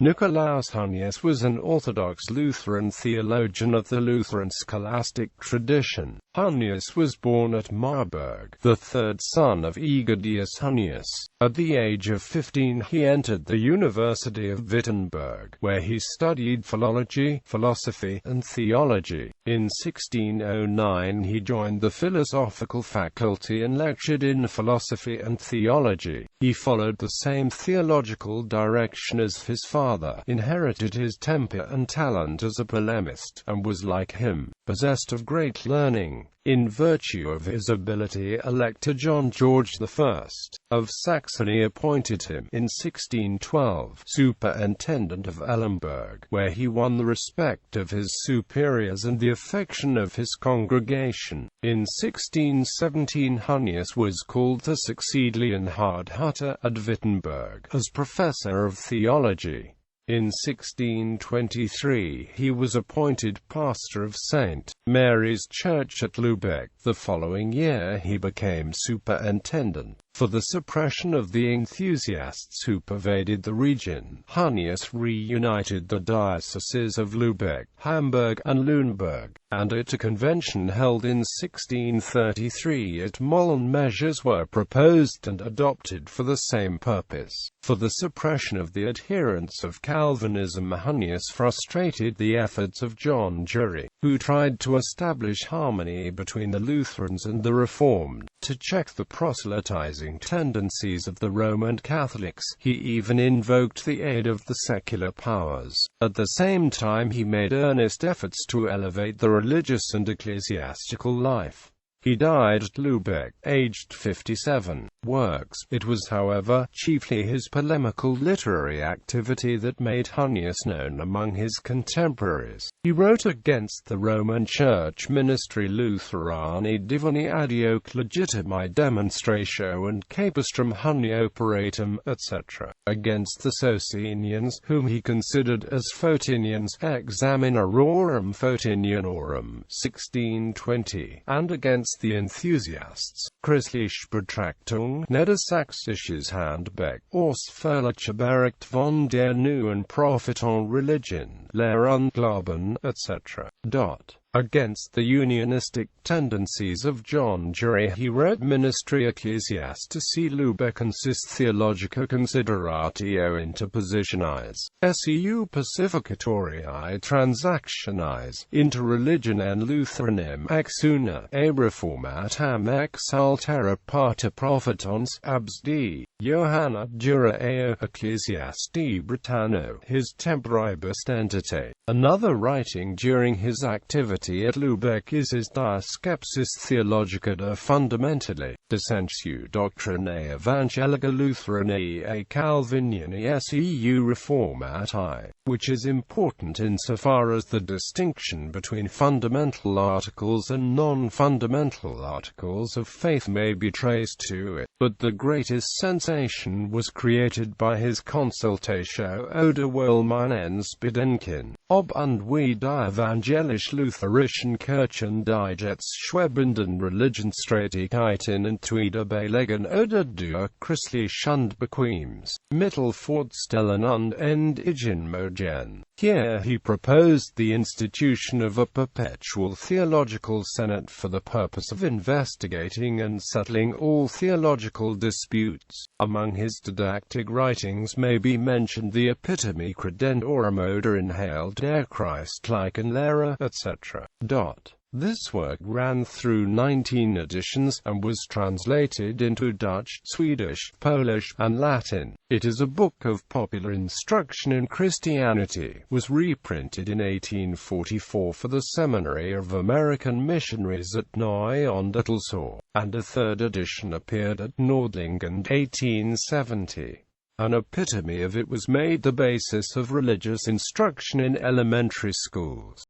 Nicolaus Hunnius was an orthodox Lutheran theologian of the Lutheran scholastic tradition. Hunnius was born at Marburg, the third son of Egidius Hunnius. At the age of 15 he entered the University of Wittenberg, where he studied philology, philosophy, and theology. In 1609 he joined the philosophical faculty and lectured in philosophy and theology. He followed the same theological direction as his father, inherited his temper and talent as a polemist, and was, like him, possessed of great learning. In virtue of his ability, Elector John George I of Saxony appointed him, in 1612, superintendent of Eilenburg, where he won the respect of his superiors and the affection of his congregation. In 1617 Hunnius was called to succeed Leonhard Hutter at Wittenberg as professor of theology. In 1623 he was appointed pastor of St. Mary's Church at Lübeck. The following year he became superintendent. For the suppression of the enthusiasts who pervaded the region, Hunnius reunited the dioceses of Lübeck, Hamburg, and Lüneburg, and at a convention held in 1633 at Mölln measures were proposed and adopted for the same purpose. For the suppression of the adherents of Calvinism, Hunnius frustrated the efforts of John Jury, who tried to establish harmony between the Lutherans and the Reformed. To check the proselytizing tendencies of the Roman Catholics, he even invoked the aid of the secular powers. At the same time he made earnest efforts to elevate the religious and ecclesiastical life. He died at Lübeck, aged 57. Works. It was, however, chiefly his polemical literary activity that made Hunnius known among his contemporaries. He wrote against the Roman Church ministry Lutherani Divini Adioc Legitimi Demonstratio and Capistrum Hunnioperatum, etc., against the Socinians, whom he considered as Photinians, Examinarorum Photinianorum, 1620, and against the enthusiasts, Christliche Betrachtung, Niedersächsisches Handbuch, Ausführliche Bericht von der neuen Propheton Religion, Lehre und Glauben, etc. Against the unionistic tendencies of John Jury he wrote Ministri Ecclesiastici Lubecensis Theologica Consideratio Interpositionis, seu Pacificatorii Transactionis, Inter Religionem Lutheranem ex una, e Reformatam ex altera parte Prophetons, abs D. Johanna Jura eo Ecclesiasti Britanno, his Temporibus Entitae. Another writing during his activity at Lübeck is his Die Skepsis Theologica de Fundamentali, Dissentio Doctrinae Evangelica Lutheranae e Calvinianae seu Reformati, which is important insofar as the distinction between fundamental articles and non-fundamental articles of faith may be traced to it. But the greatest sensation was created by his Consultatio oder Wohlmeinens Bedenken, ob und wie die evangelische Lutherischen Kirchen die jetzt schwebenden Religionsstreitigkeiten entweder belegen oder durch christliche und bequems Mittel fortstellen und endigen mögen. Here he proposed the institution of a perpetual theological senate for the purpose of investigating and settling all theological disputes. Among his didactic writings may be mentioned the Epitome Credentorum oder Inhalt der Christlichen Lehre, etc. This work ran through 19 editions, and was translated into Dutch, Swedish, Polish, and Latin. It is a book of popular instruction in Christianity, was reprinted in 1844 for the Seminary of American Missionaries at Neu-on-Dettelsaw, and a third edition appeared at Nordlingen 1870. An epitome of it was made the basis of religious instruction in elementary schools.